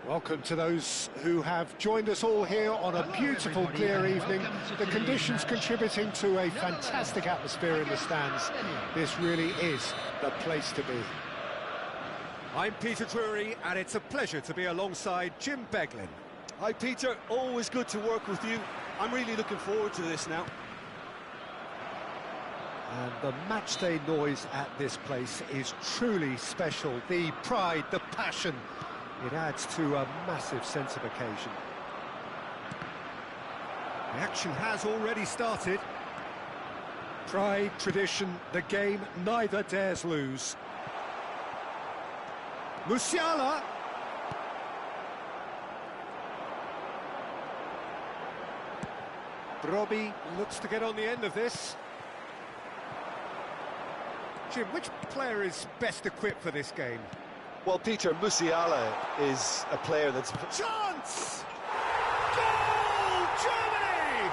Welcome to those who have joined us all here on a beautiful, clear evening. The conditions contributing to a fantastic atmosphere in the stands. This really is the place to be. I'm Peter Drury, and it's a pleasure to be alongside Jim Beglin. Hi Peter, always good to work with you. I'm really looking forward to this now. And the matchday noise at this place is truly special. The pride, the passion, it adds to a massive sense of occasion. The action has already started. Pride, tradition, the game neither dares lose. Musiala. Brobbey looks to get on the end of this. Jim, which player is best equipped for this game? Well, Peter, Musiala is a player that's... Chance! Goal! Germany!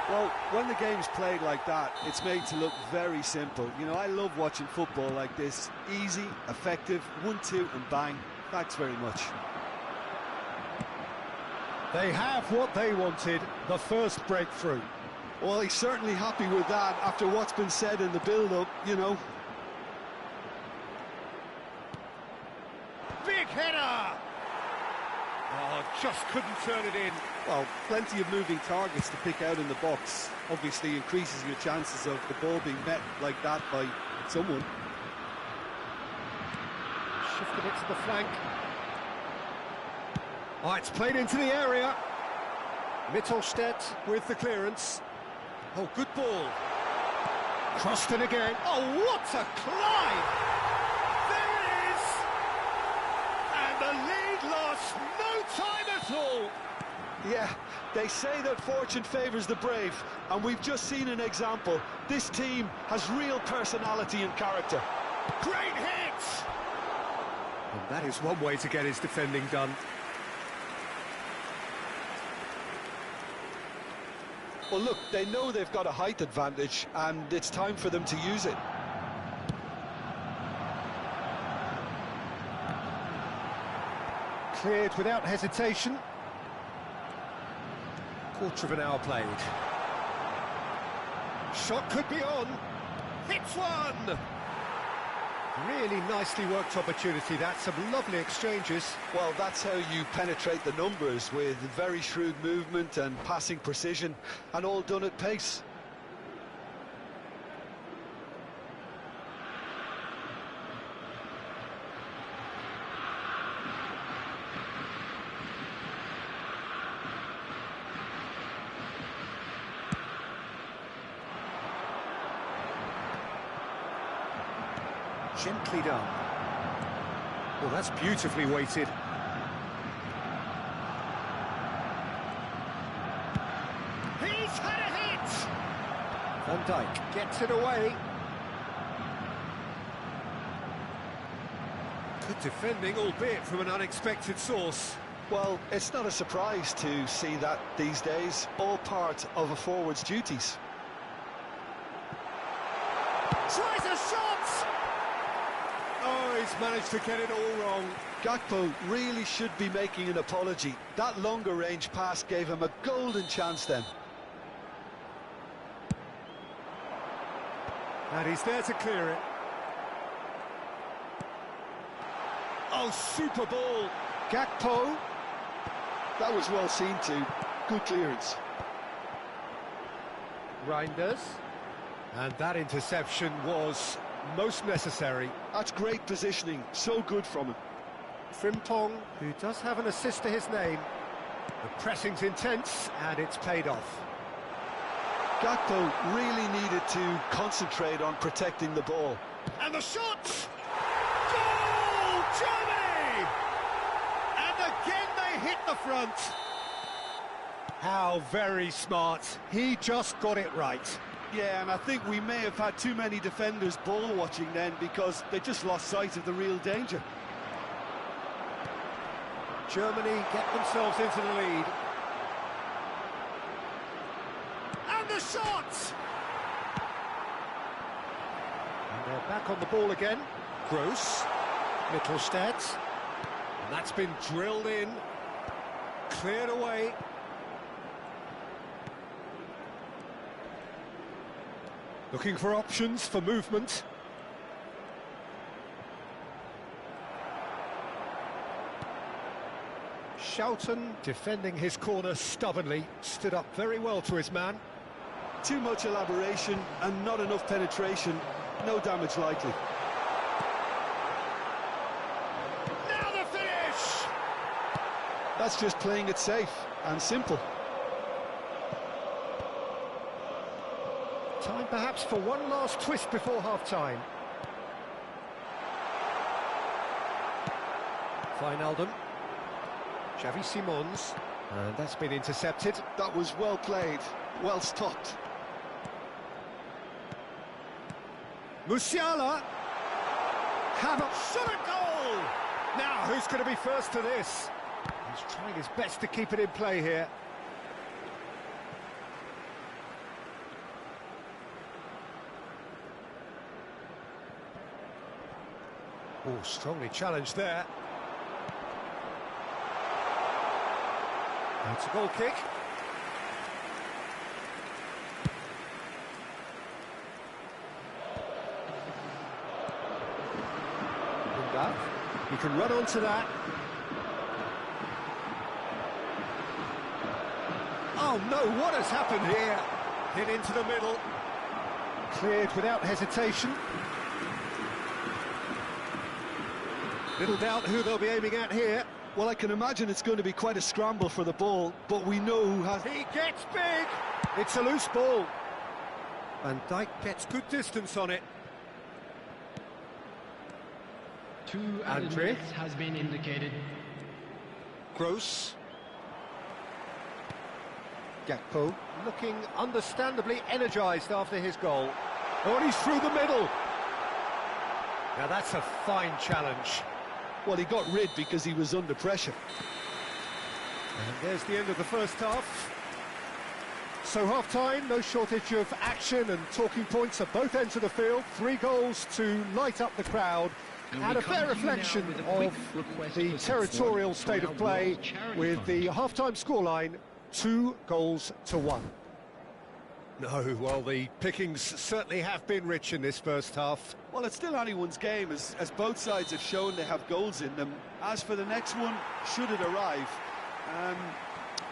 Well, when the game's played like that, it's made to look very simple. You know, I love watching football like this. Easy, effective, 1-2 and bang. Thanks very much. They have what they wanted, the first breakthrough. Well, he's certainly happy with that after what's been said in the build-up, you know. Big header! Oh, just couldn't turn it in. Well, plenty of moving targets to pick out in the box. Obviously increases your chances of the ball being met like that by someone. Shifted it to the flank. Oh, it's played into the area. Mittelstadt with the clearance. Oh, good ball. Crossed in again. Oh, what a climb! There it is! And the lead lost no time at all. Yeah, they say that fortune favours the brave, and we've just seen an example. This team has real personality and character. Great hit! And that is one way to get his defending done. Well, look, they know they've got a height advantage, and it's time for them to use it. Cleared without hesitation. Quarter of an hour played. Shot could be on. Hits one! Really nicely worked opportunity. That's some lovely exchanges. Well, that's how you penetrate the numbers, with very shrewd movement and passing precision, and all done at pace. Gently done. Well, that's beautifully weighted. He's had a hit! Van Dijk gets it away. Good defending, albeit from an unexpected source. Well, it's not a surprise to see that these days, all part of a forward's duties. Tries a shot! Oh, he's managed to get it all wrong. Gakpo really should be making an apology. That longer range pass gave him a golden chance then. And he's there to clear it. Oh, super ball. Gakpo. That was well seen too. Good clearance. Reinders. And that interception was most necessary. That's great positioning, so good from him. Frimpong, who does have an assist to his name. The pressing's intense, and it's paid off. Gakpo really needed to concentrate on protecting the ball. And the shot! Goal! Germany! And again they hit the front. How very smart. He just got it right. Yeah, and I think we may have had too many defenders ball watching then, because they just lost sight of the real danger. Germany get themselves into the lead. And the shot! And they're back on the ball again. Gross. Mittelstadt. And that's been drilled in, cleared away. Looking for options for movement. Schouten defending his corner stubbornly, stood up very well to his man. Too much elaboration and not enough penetration, no damage likely. Now the finish! That's just playing it safe and simple. Time perhaps for one last twist before half-time. Wijnaldum. Xavi Simons. And that's been intercepted. That was well played, well stopped. Musiala. Hammer. Shot a goal! Now, who's going to be first to this? He's trying his best to keep it in play here. Oh, strongly challenged there. That's a goal kick. Lingard. He can run onto that. Oh no, what has happened here? Hit into the middle. Cleared without hesitation. Little doubt who they'll be aiming at here. Well, I can imagine it's going to be quite a scramble for the ball, but we know who has... He gets big! It's a loose ball. Van Dijk gets good distance on it. 2 added minutes has been indicated. Gross. Gakpo looking understandably energised after his goal. Oh, and he's through the middle. Now that's a fine challenge. Well, he got rid because he was under pressure. And there's the end of the first half. So half-time, no shortage of action and talking points at both ends of the field. 3 goals to light up the crowd. And a fair reflection of the territorial state of play with the half-time scoreline 2-1. No, well, the pickings certainly have been rich in this first half. Well, it's still anyone's game, as both sides have shown they have goals in them. As for the next one, should it arrive,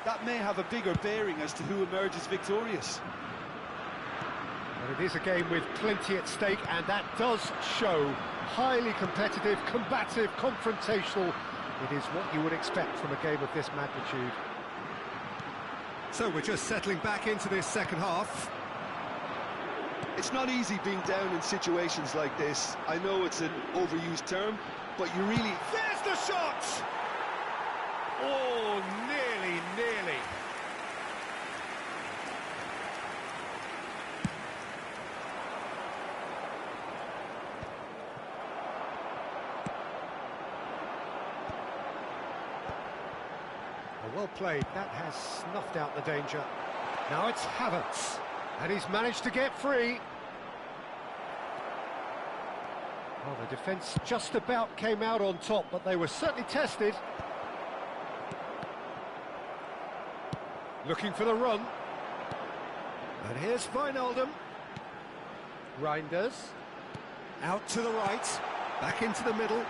that may have a bigger bearing as to who emerges victorious. But it is a game with plenty at stake, and that does show highly competitive, combative, confrontational. It is what you would expect from a game of this magnitude. So we're just settling back into this second half. It's not easy being down in situations like this. I know it's an overused term, but you really... There's the shot! Oh, nearly. Well played, that has snuffed out the danger. Now it's Havertz, and he's managed to get free. Well, the defence just about came out on top, but they were certainly tested. Looking for the run. And here's Wijnaldum. Reinders. Out to the right, back into the middle.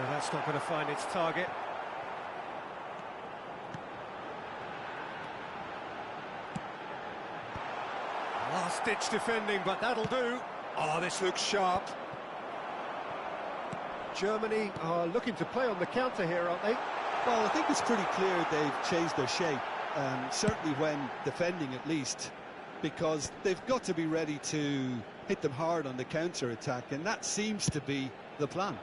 That's not going to find its target. Last-ditch defending, but that'll do. Oh, this looks sharp. Germany are looking to play on the counter here, aren't they? Well, I think it's pretty clear they've changed their shape, certainly when defending at least, because they've got to be ready to hit them hard on the counter-attack, and that seems to be the plan.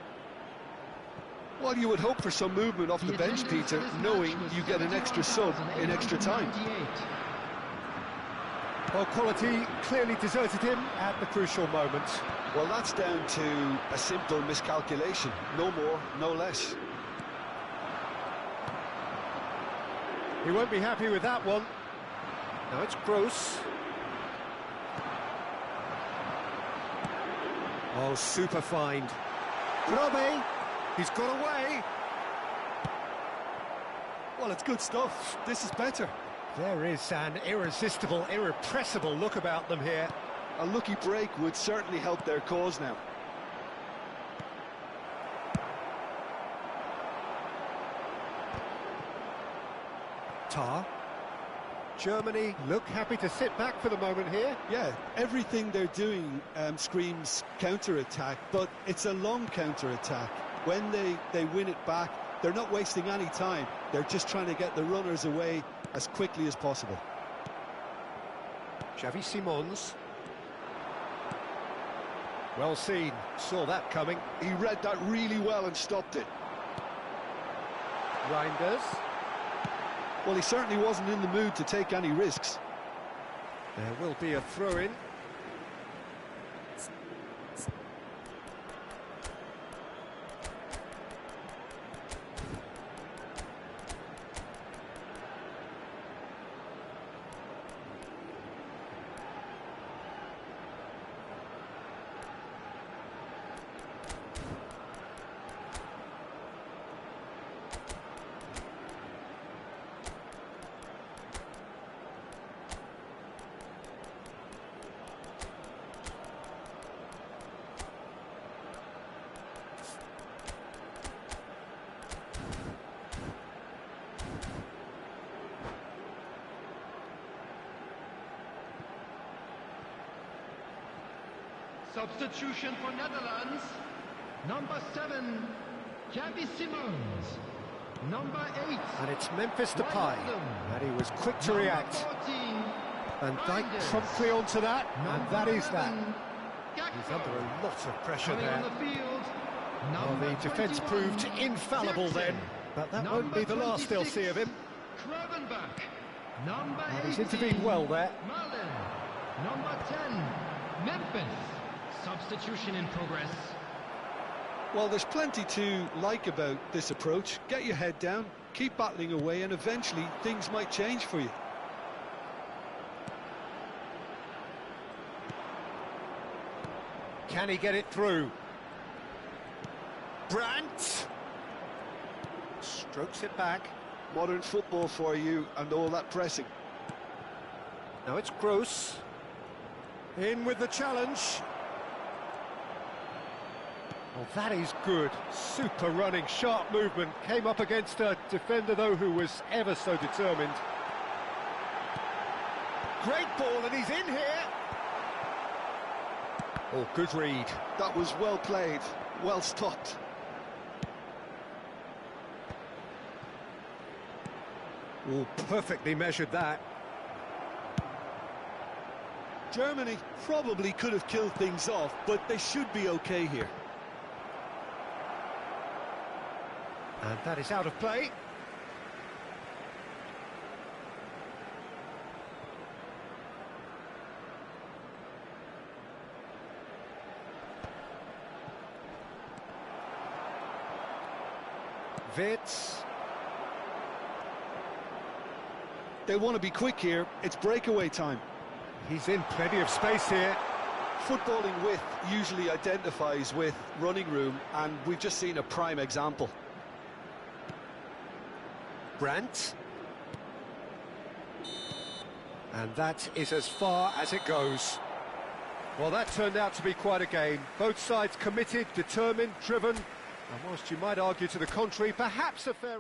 Well, you would hope for some movement off the bench, Peter, knowing you get an extra sub in extra time. Well, quality clearly deserted him at the crucial moment. Well, that's down to a simple miscalculation. No more, no less. He won't be happy with that one. Now it's Gross. Oh, super find. Robbie, he's got away. Well, it's good stuff. This is better. There is an irresistible, irrepressible look about them here. A lucky break would certainly help their cause now. Tar. Germany look happy to sit back for the moment here. Yeah, everything they're doing screams counter-attack, but it's a long counter-attack. When they win it back, they're not wasting any time. They're just trying to get the runners away as quickly as possible. Xavi Simons. Well seen, saw that coming. He read that really well and stopped it. Reinders. Well, he certainly wasn't in the mood to take any risks. There will be a throw-in. Substitution for Netherlands. Number 7, Xavi Simons. Number 8. And it's Memphis Depay. And he was quick to react. 14, Van Dijk Reinders. promptly onto that, and that is that. 11, He's Gakpo. under a lot of pressure Coming there. on the field. Well, Number the defence 21, proved infallible then, Jackson. but that Number won't be the last they'll 26, see of him. Gravenbach. Number And 18, he's intervened well there. Malin. Number 10, Memphis. Substitution in progress. Well, there's plenty to like about this approach. Get your head down, keep battling away, and eventually things might change for you. Can he get it through? Brandt strokes it back. Modern football for you and all that pressing. Now it's Gross. In with the challenge. Oh, that is good. Super running, sharp movement. Came up against a defender, though, who was ever so determined. Great ball, and he's in here. Oh, good read. That was well played, well stopped. Oh, perfectly measured that. Germany probably could have killed things off, but they should be okay here. And that is out of play. Wits. They want to be quick here. It's breakaway time. He's in plenty of space here. Footballing width usually identifies with running room, and we've just seen a prime example. Brandt. And that is as far as it goes. Well, that turned out to be quite a game. Both sides committed, determined, driven, and whilst you might argue to the contrary, perhaps a fair...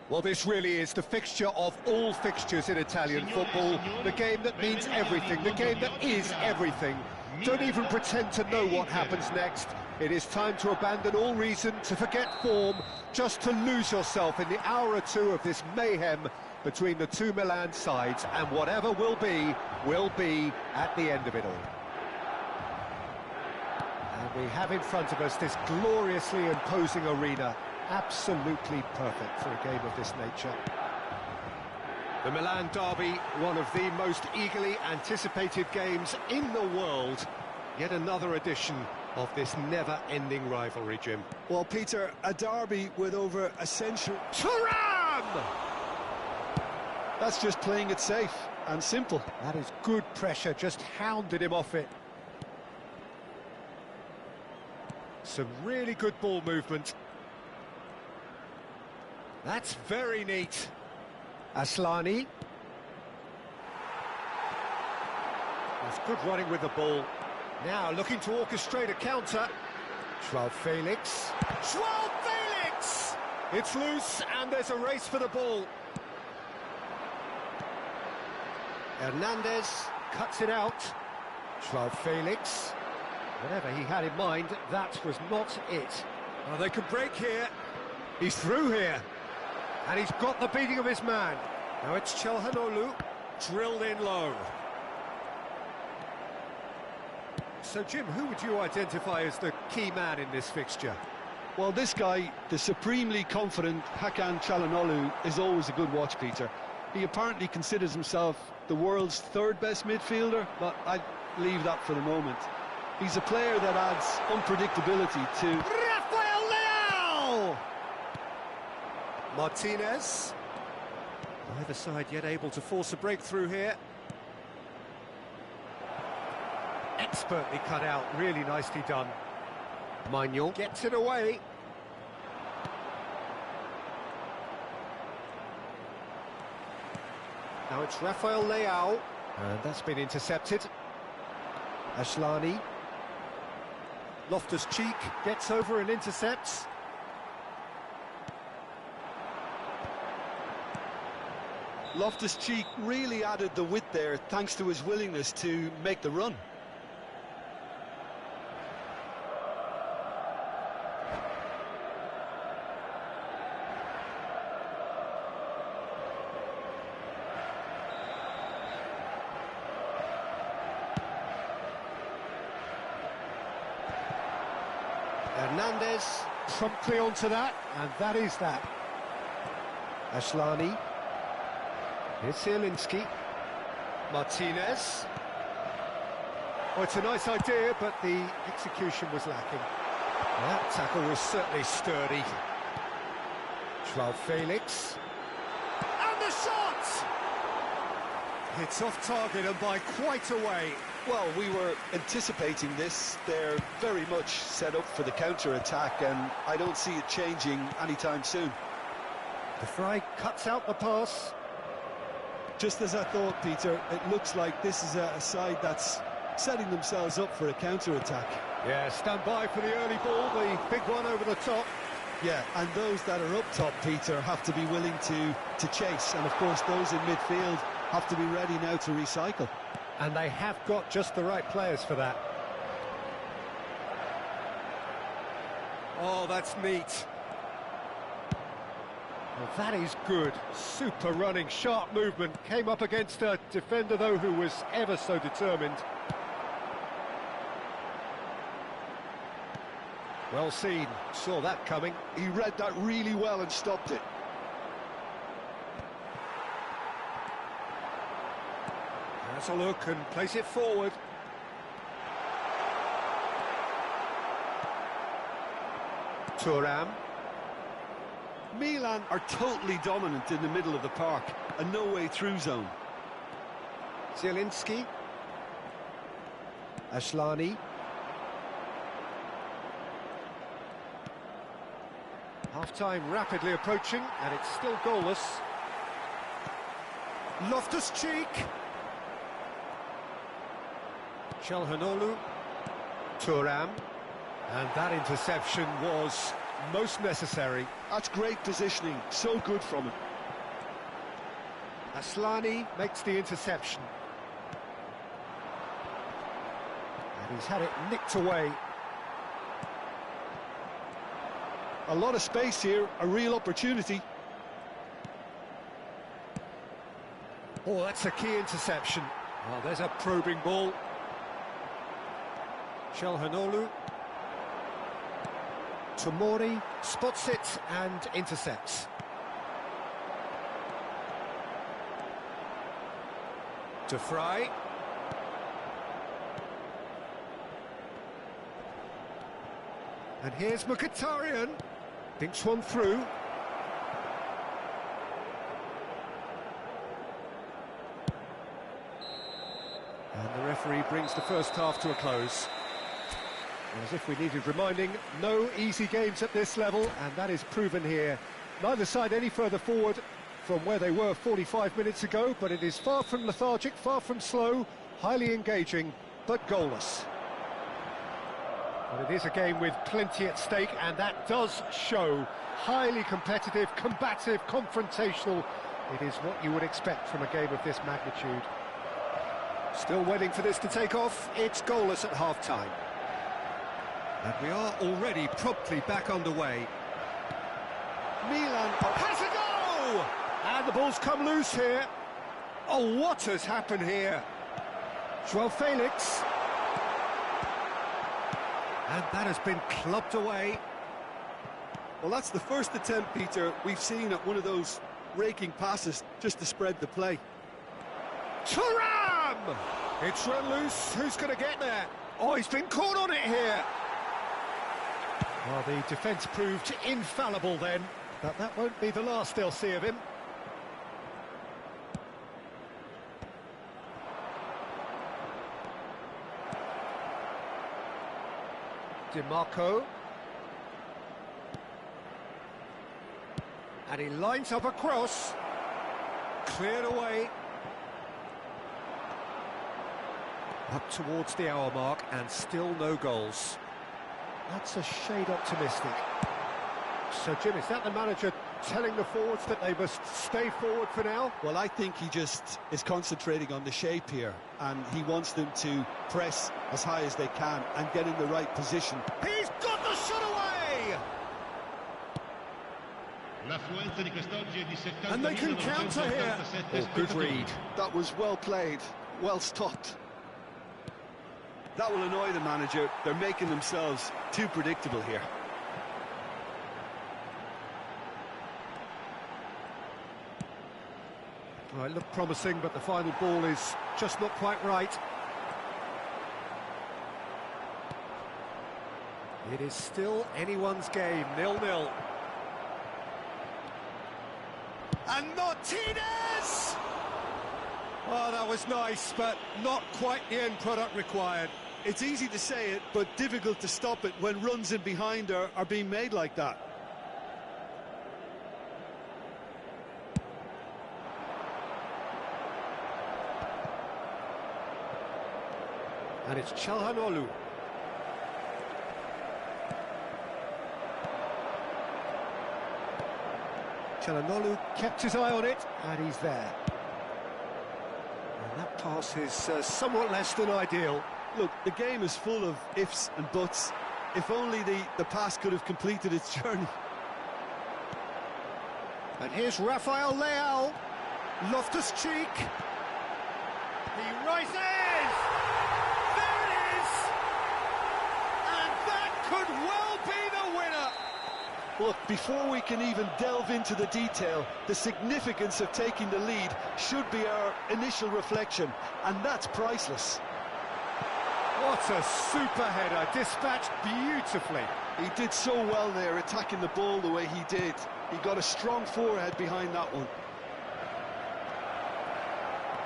Well, this really is the fixture of all fixtures in Italian football. The game that means everything, the game that is everything. Don't even pretend to know what happens next. It is time to abandon all reason, to forget form, just to lose yourself in the hour or two of this mayhem between the two Milan sides, and whatever will be at the end of it all. And we have in front of us this gloriously imposing arena. Absolutely perfect for a game of this nature. The Milan derby, one of the most eagerly anticipated games in the world. Yet another edition of this never-ending rivalry, Jim. Well, Peter, a derby with over a century... Thuram! That's just playing it safe and simple. That is good pressure, just hounded him off it. Some really good ball movement. That's very neat. Aslani. That's good running with the ball. Now looking to orchestrate a counter. Joao Felix. Joao Felix! It's loose and there's a race for the ball. Hernandez cuts it out. Joao Felix. Whatever he had in mind, that was not it. Well, they could break here. He's through here. And he's got the beating of his man. Now it's Calhanoglu, drilled in low. So, Jim, who would you identify as the key man in this fixture? Well, this guy, the supremely confident Hakan Calhanoglu, is always a good watch, Peter. He apparently considers himself the world's third best midfielder, but I'd leave that for the moment. He's a player that adds unpredictability to... Rafael Leao! Martinez. Neither side yet able to force a breakthrough here. Expertly cut out, really nicely done. Maignan gets it away. Now it's Rafael Leao, and that's been intercepted. Aslani. Loftus-Cheek gets over and intercepts. Loftus-Cheek really added the width there thanks to his willingness to make the run. Hernandez promptly onto that, and that is that. Aslani. Here's Zielinski. Martinez. Oh, it's a nice idea, but the execution was lacking. That tackle was certainly sturdy. Joao Felix. And the shot! It's off target and by quite a way. Well, we were anticipating this. They're very much set up for the counter-attack, and I don't see it changing anytime soon. De Vrij cuts out the pass. Just as I thought, Peter, it looks like this is a side that's setting themselves up for a counter-attack. Yeah, stand by for the early ball, the big one over the top. Yeah, and those that are up top, Peter, have to be willing to chase. And, of course, those in midfield have to be ready now to recycle. And they have got just the right players for that. Oh, that's neat. Well, that is good. Super running, sharp movement. Came up against a defender, though, who was ever so determined. Well seen. Saw that coming. He read that really well and stopped it. Has a look and place it forward. Thuram. Milan are totally dominant in the middle of the park, a no-way-through zone. Zielinski. Aslani. Half-time rapidly approaching, and it's still goalless. Loftus-Cheek. Calhanoglu. Thuram. And that interception was most necessary. That's great positioning, so good from him. Aslani makes the interception. And he's had it nicked away. A lot of space here, a real opportunity. Oh, that's a key interception. Well, there's a probing ball. Çalhanoğlu. Tomori spots it and intercepts. To Fry. And here's Mkhitaryan. Thinks one through. And the referee brings the first half to a close. As if we needed reminding, no easy games at this level, and that is proven here. Neither side any further forward from where they were 45 minutes ago, but it is far from lethargic, far from slow, highly engaging, but goalless. But it is a game with plenty at stake, and that does show. Highly competitive, combative, confrontational. It is what you would expect from a game of this magnitude. Still waiting for this to take off. It's goalless at half-time. And we are already promptly back underway. Milan Has a go! And the ball's come loose here. Oh, what has happened here? João Felix. And that has been clubbed away. Well, that's the first attempt, Peter, we've seen at one of those raking passes just to spread the play. Thuram! It's run loose. Who's going to get there? Oh, he's been caught on it here. Well, the defence proved infallible then, but that won't be the last they'll see of him. DiMarco. And he lines up a cross. Cleared away. Up towards the hour mark and still no goals. That's a shade optimistic. So, Jim, is that the manager telling the forwards that they must stay forward for now? Well, I think he just is concentrating on the shape here, and he wants them to press as high as they can and get in the right position. He's got the shot away! And they can counter here. Oh, good read. That was well played, well stopped. That will annoy the manager. They're making themselves too predictable here. Well, it looked promising, but the final ball is just not quite right. It is still anyone's game, 0-0. And Martinez! Oh, that was nice, but not quite the end product required. It's easy to say it, but difficult to stop it when runs in behind are being made like that. And it's Çalhanoğlu. Çalhanoğlu kept his eye on it, and he's there. And that pass is somewhat less than ideal. Look, the game is full of ifs and buts. If only the pass could have completed its journey. And here's Rafael Leao. Loftus-Cheek. He rises! There it is! And that could well be the winner! Look, before we can even delve into the detail, the significance of taking the lead should be our initial reflection, and that's priceless. What a super header, dispatched beautifully. He did so well there, attacking the ball the way he did. He got a strong forehead behind that one.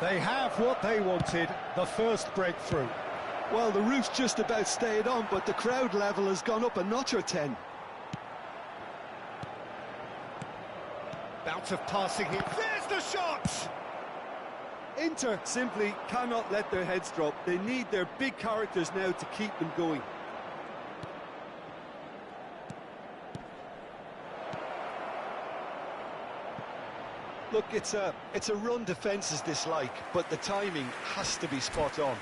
They have what they wanted, the first breakthrough. Well, the roof's just about stayed on, but the crowd level has gone up a notch or 10. Bout of passing here. There's the shot! Inter simply cannot let their heads drop. They need their big characters now to keep them going. Look, it's a run defence's dislike, but the timing has to be spot on.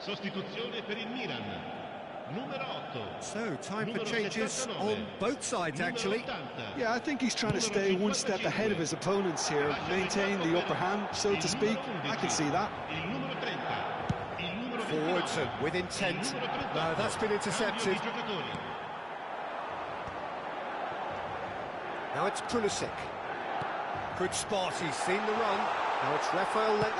Sostituzione per il Milan. Numero 8. So, time for changes on both sides, actually. Yeah, I think he's trying to stay one step ahead of his opponents here, maintain the upper hand, so to speak. I can see that. Forwards and with intent. No, that's been intercepted. Now it's Pulisic. Good spot, he's seen the run. Now it's Rafael Leao!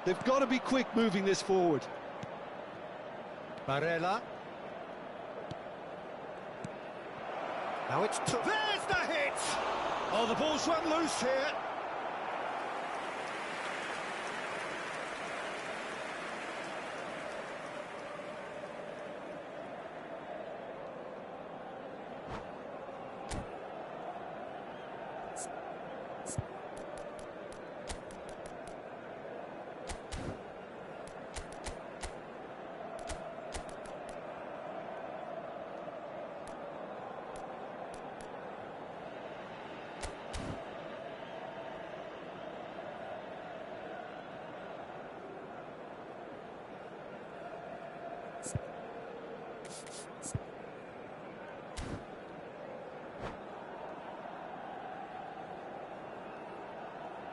They've got to be quick moving this forward. Barella. Now it's... There's the hit! Oh, the ball's run loose here.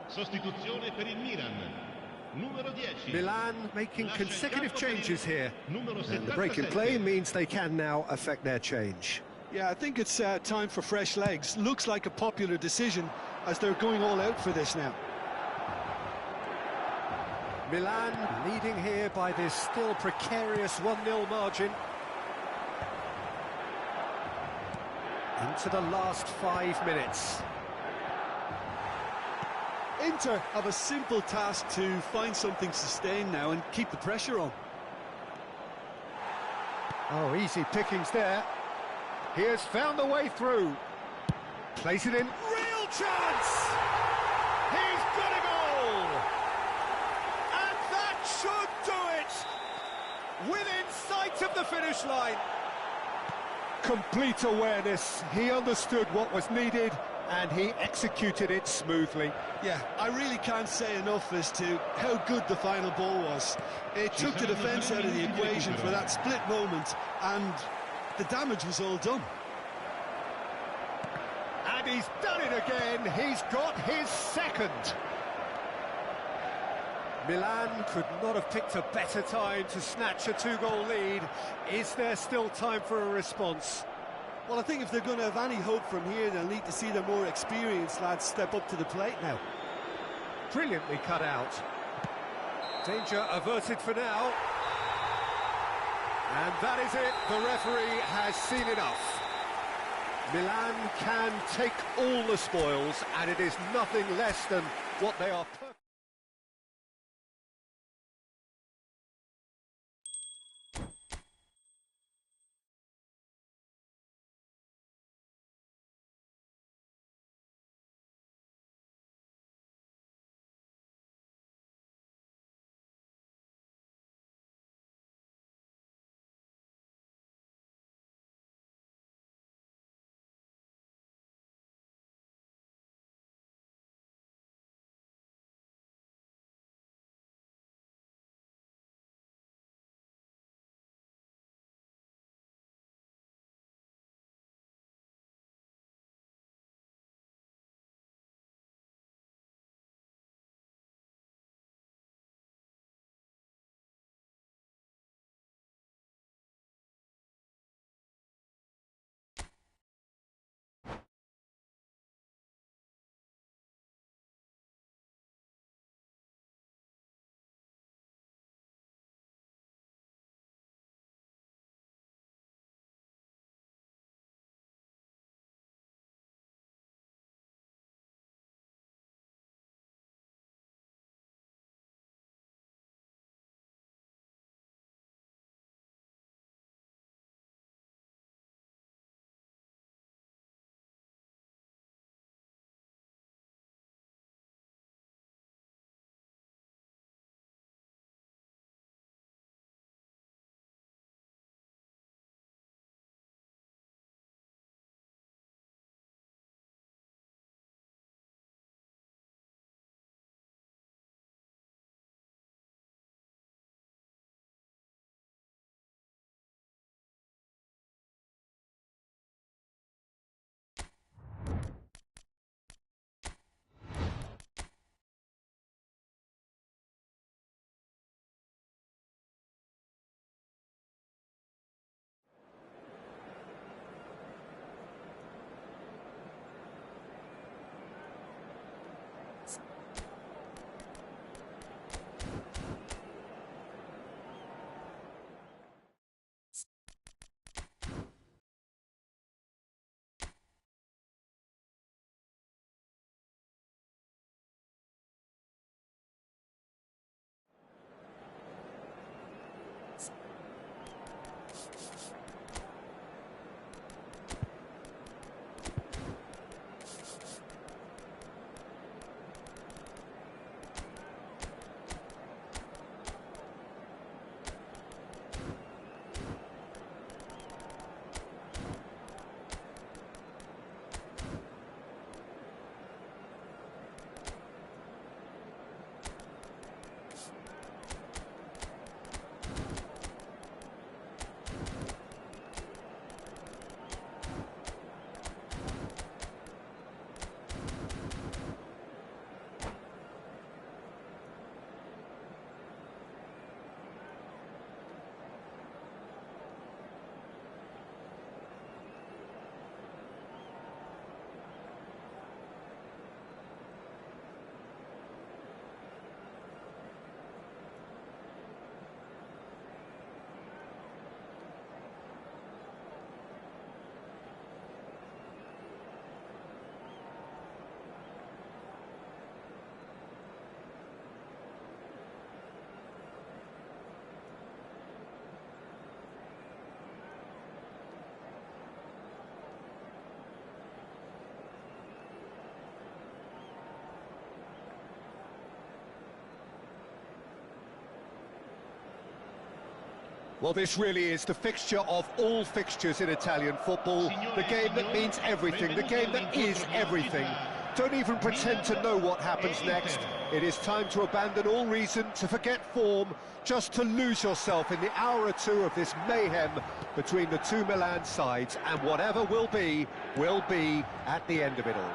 Sostituzione per il Milan. Numero 10. Milan making consecutive changes here. And the break in play means they can now affect their change. Yeah, I think it's time for fresh legs. Looks like a popular decision as they're going all out for this now. Milan leading here by this still precarious 1-0 margin. Into the last 5 minutes. Inter have a simple task to find something sustained now and keep the pressure on. Oh, easy pickings there. He has found the way through. Plays it in. Real chance! He's got a goal! And that should do it! Within sight of the finish line. Complete awareness. He understood what was needed and he executed it smoothly. Yeah, I really can't say enough as to how good the final ball was. It took the defence out of the equation for that split moment, and the damage was all done. And he's done it again. He's got his second. Milan could not have picked a better time to snatch a 2-goal lead. Is there still time for a response? Well, I think if they're going to have any hope from here, they'll need to see the more experienced lads step up to the plate now. Brilliantly cut out. Danger averted for now. And that is it. The referee has seen enough. Milan can take all the spoils, and it is nothing less than what they are Well, this really is the fixture of all fixtures in Italian football. The game that means everything, the game that is everything. Don't even pretend to know what happens next. It is time to abandon all reason, to forget form, just to lose yourself in the hour or two of this mayhem between the two Milan sides, and whatever will be at the end of it all.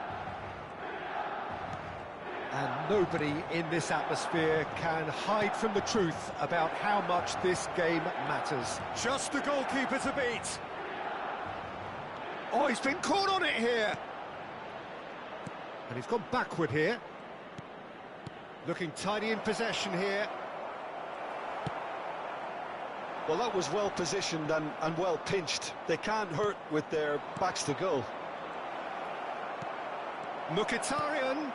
And nobody in this atmosphere can hide from the truth about how much this game matters. Just the goalkeeper to beat. Oh, he's been caught on it here. And he's gone backward here. Looking tidy in possession here. Well, that was well positioned and well pinched. They can't hurt with their backs to goal. Mkhitaryan.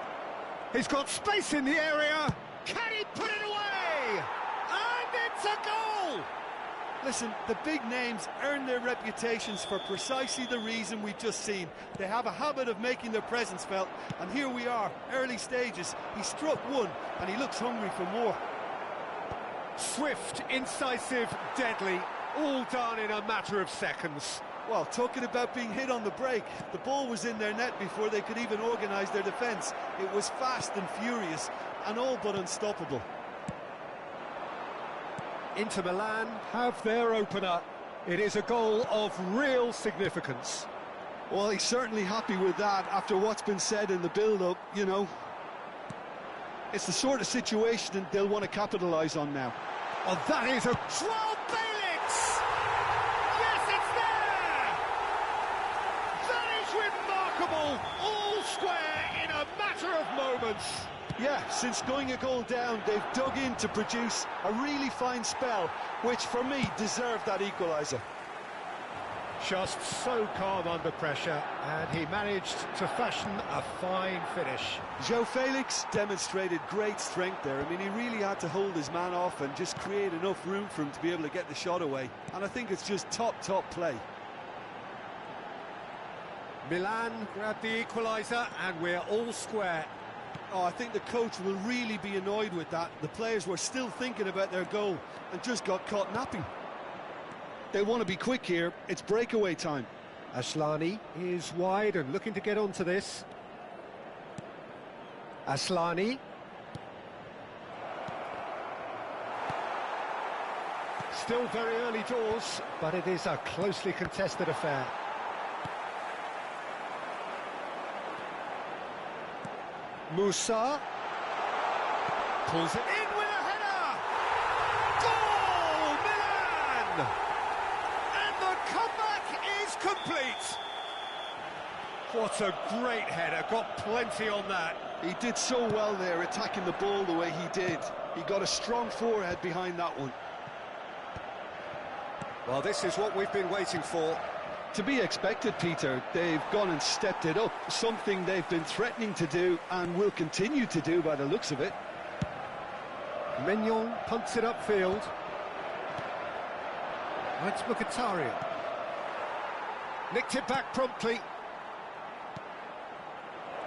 He's got space in the area. Can he put it away? And it's a goal! Listen, the big names earn their reputations for precisely the reason we've just seen. They have a habit of making their presence felt, and here we are, early stages. He struck one, and he looks hungry for more. Swift, incisive, deadly, all done in a matter of seconds. Well, talking about being hit on the break, the ball was in their net before they could even organise their defence. It was fast and furious, and all but unstoppable. Inter Milan have their opener. It is a goal of real significance. Well, he's certainly happy with that after what's been said in the build-up, you know. It's the sort of situation they'll want to capitalise on now. Oh, that is a... Joao Felix! Yes, it's there! That is remarkable! All square in a matter of moments. Yeah, since going a goal down, they've dug in to produce a really fine spell, which for me deserved that equaliser. Just so calm under pressure, and he managed to fashion a fine finish. Joao Felix demonstrated great strength there. I mean, he really had to hold his man off and just create enough room for him to be able to get the shot away. And I think it's just top play. Milan grabbed the equaliser, and we're all square. Oh, I think the coach will really be annoyed with that. The players were still thinking about their goal and just got caught napping. They want to be quick here. It's breakaway time. Asllani is wide and looking to get onto this. Asllani. Still very early doors, but it is a closely contested affair. Musa pulls it in with a header! Goal, Milan! And the comeback is complete! What a great header, got plenty on that. He did so well there, attacking the ball the way he did. He got a strong forehead behind that one. Well, this is what we've been waiting for. To be expected, Peter. They've gone and stepped it up, something they've been threatening to do and will continue to do by the looks of it. Maignan punts it upfield. It's Mkhitaryan. Nicked it back promptly.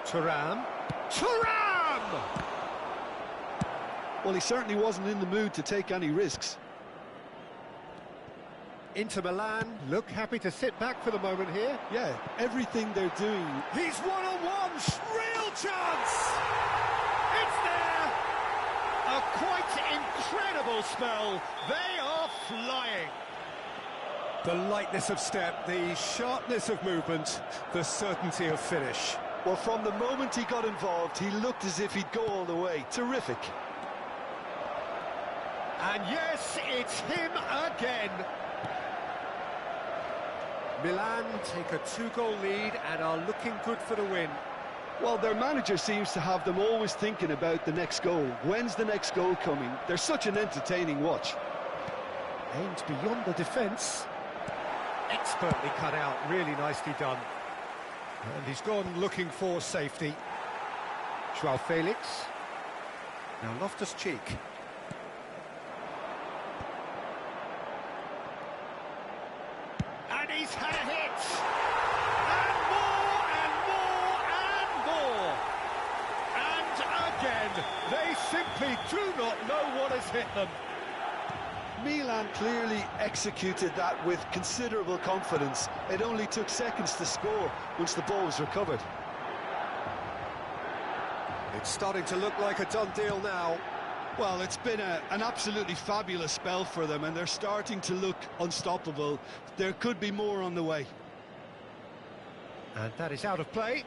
Thuram. Thuram! Well, he certainly wasn't in the mood to take any risks. Inter Milan look happy to sit back for the moment here. Yeah, everything they're doing. He's one-on-one, real chance! It's there! A quite incredible spell. They are flying. The lightness of step, the sharpness of movement, the certainty of finish. Well, from the moment he got involved, he looked as if he'd go all the way. Terrific. And yes, it's him again. Milan take a 2-goal lead and are looking good for the win. Well, their manager seems to have them always thinking about the next goal. When's the next goal coming? They're such an entertaining watch. Aimed beyond the defence. Expertly cut out, really nicely done. And he's gone looking for safety. Joao Felix. Now Loftus-Cheek. And he's had a hit! And more and more and more! And again, they simply do not know what has hit them. Milan clearly executed that with considerable confidence. It only took seconds to score once the ball was recovered. It's starting to look like a done deal now. Well, it's been an absolutely fabulous spell for them, and they're starting to look unstoppable. There could be more on the way. And that is out of play.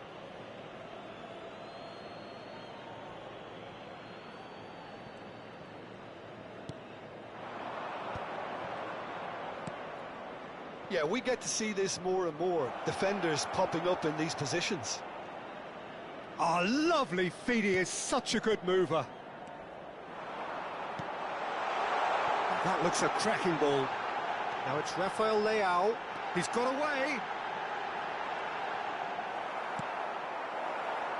Yeah, we get to see this more and more. Defenders popping up in these positions. Oh, lovely feed. He is such a good mover. That looks a cracking ball. Now it's Rafael Leao. He's got away.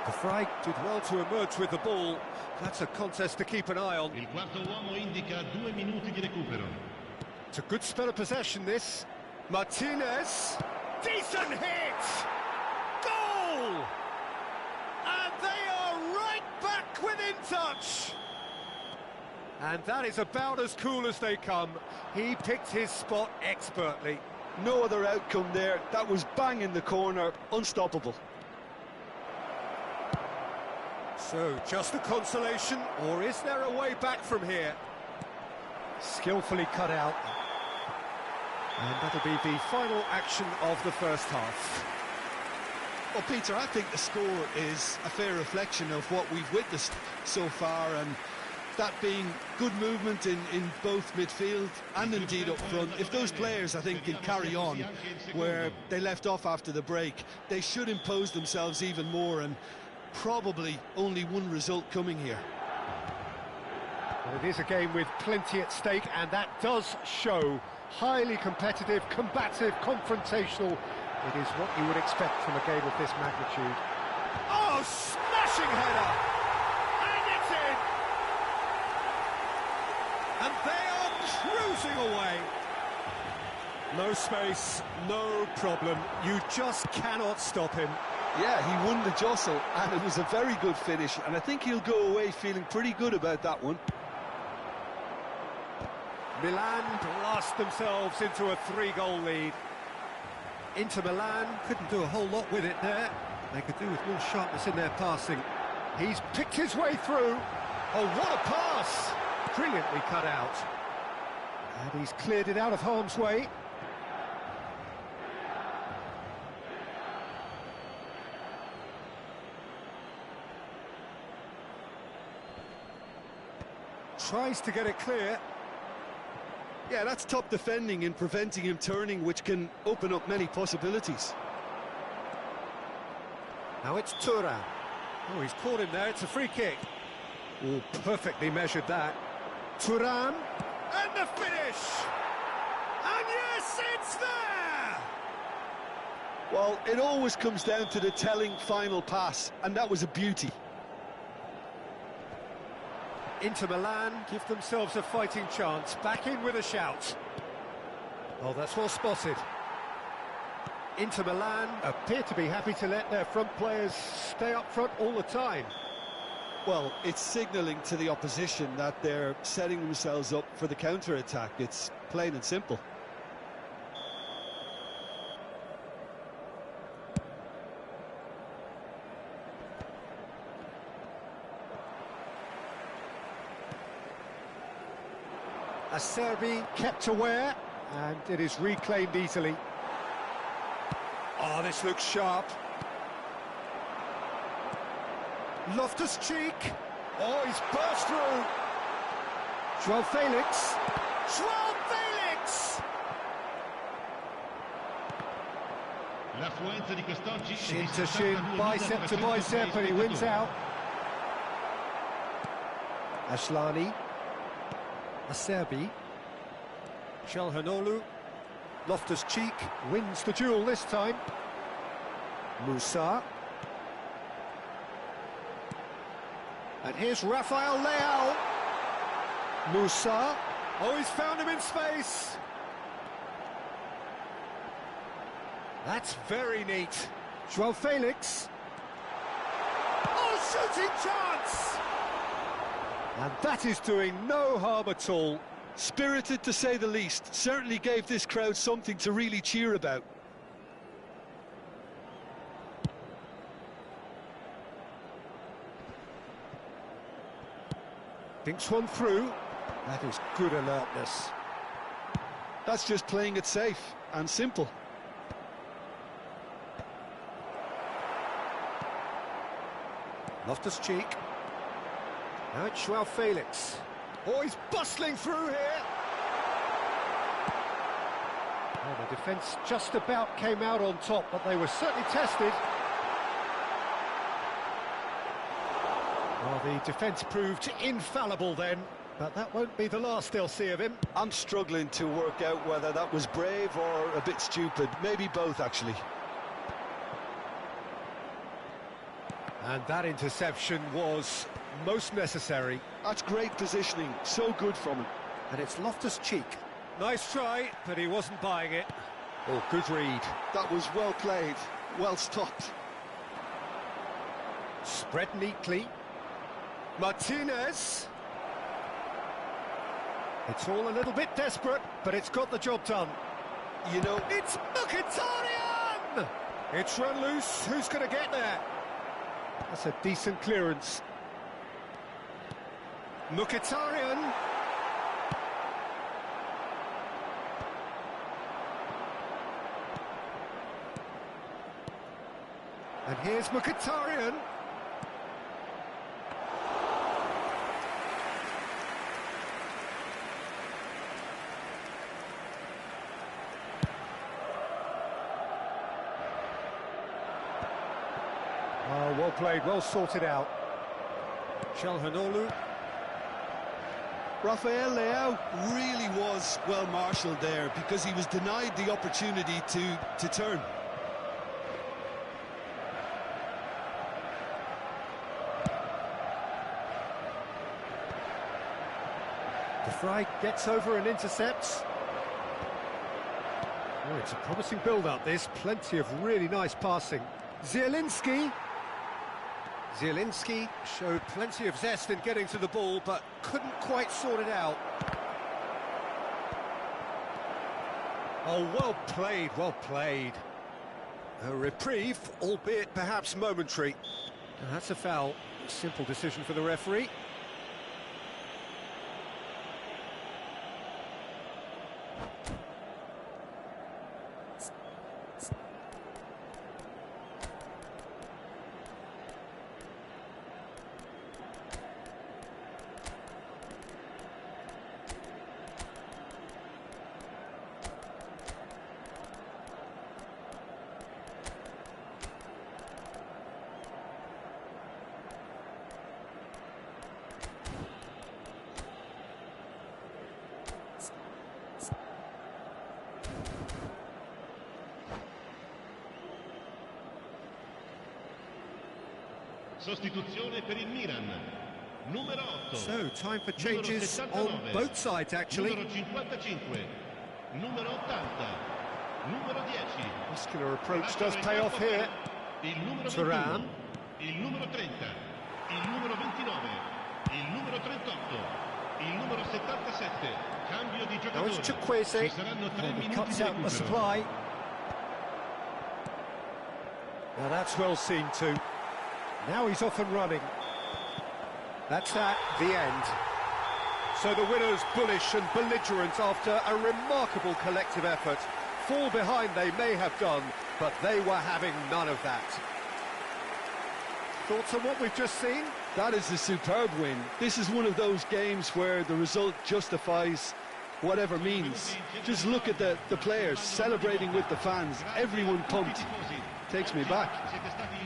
De Vrij did well to emerge with the ball. That's a contest to keep an eye on. Il quarto uomo indica 2 minuti di recupero. It's a good spell of possession, this. Martinez. Decent hit! Goal! And they are right back within touch. And that is about as cool as they come. He picked his spot expertly. No other outcome there. That was bang in the corner, unstoppable. So, just a consolation, or is there a way back from here? Skillfully cut out. And that'll be the final action of the first half. Well, Peter, I think the score is a fair reflection of what we've witnessed so far, and that being good movement in both midfield and indeed up front. If those players, I think, can carry on where they left off after the break, they should impose themselves even more, and probably only one result coming here. Well, it is a game with plenty at stake, and that does show. Highly competitive, combative, confrontational. It is what you would expect from a game of this magnitude. Oh, smashing header! And it's in! And they are cruising away. No space, no problem. You just cannot stop him. Yeah, he won the jostle, and it was a very good finish, and I think he'll go away feeling pretty good about that one. Milan blast themselves into a 3-goal lead. Inter Milan couldn't do a whole lot with it there. They could do with more sharpness in their passing. He's picked his way through. Oh, what a pass! Brilliantly cut out. And he's cleared it out of harm's way. Tries to get it clear. Yeah, that's top defending and preventing him turning, which can open up many possibilities. Now it's Thuram. Oh, he's caught him there. It's a free kick. Oh, perfectly measured that. Thuram, and the finish! And yes, it's there! Well, it always comes down to the telling final pass, and that was a beauty. Inter Milan give themselves a fighting chance. Back in with a shout. Oh, that's well spotted. Inter Milan appear to be happy to let their front players stay up front all the time. Well, it's signalling to the opposition that they're setting themselves up for the counter-attack. It's plain and simple. Acerbi kept aware, and it is reclaimed easily. Oh, this looks sharp. Loftus-Cheek. Oh, he's burst through. Joao Felix. Joao Felix! L'affluenza di quest'oggi Shin to shin, bicep to bicep, and he wins out. Ashlani. Acerbi. Calhanoglu. Loftus-Cheek wins the duel this time. Musa. And here's Rafael Leao. Musa. Oh, he's found him in space. That's very neat. Joao Felix. Oh, shooting chance! And that is doing no harm at all. Spirited to say the least. Certainly gave this crowd something to really cheer about. Thinks one through. That is good alertness. That's just playing it safe and simple. Loftus-Cheek. Now it's Joao Felix. Oh, he's bustling through here. Oh, the defence just about came out on top, but they were certainly tested. Well, the defence proved infallible then, but that won't be the last they'll see of him. I'm struggling to work out whether that was brave or a bit stupid. Maybe both, actually. And that interception was most necessary. That's great positioning, so good from him. And it's Loftus-Cheek. Nice try, but he wasn't buying it. Oh, good read. That was well played, well stopped. Spread neatly. Martinez. It's all a little bit desperate, but it's got the job done. You know, It's Mkhitaryan! It's run loose. Who's going to get there? That's a decent clearance. Mkhitaryan. And here's Mkhitaryan. Oh, well played, well sorted out. Çalhanoğlu. Rafael Leao really was well marshalled there because he was denied the opportunity to turn. De Vrij gets over and intercepts. Oh, it's a promising build-up, this. Plenty of really nice passing. Zielinski. Zielinski showed plenty of zest in getting to the ball, but couldn't quite sort it out. Oh, well played, well played. A reprieve, albeit perhaps momentary. That's a foul. Simple decision for the referee. Sostituzione per il Milan. Numero 8. So, time for changes on both sides, actually. Numero 55. Numero 80. Numero 10. Muscular approach does pay off here. Il numero 21. Thuram. Il numero 30. Il numero 29. Il numero 38. Il numero 77. Cambio di Now it's giocatore. Chukwueze. Ci saranno 3 He minuti cuts di out the recupero. supply. Now that's well seen too. Now he's off and running. That's that, the end. So the winners bullish and belligerent after a remarkable collective effort. Fall behind they may have done, but they were having none of that. Thoughts on what we've just seen? That is a superb win. This is one of those games where the result justifies whatever means. Just look at the players celebrating with the fans. Everyone pumped. Takes me back.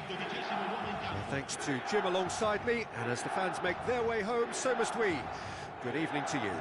Well, thanks to Jim alongside me, and as the fans make their way home, so must we. Good evening to you.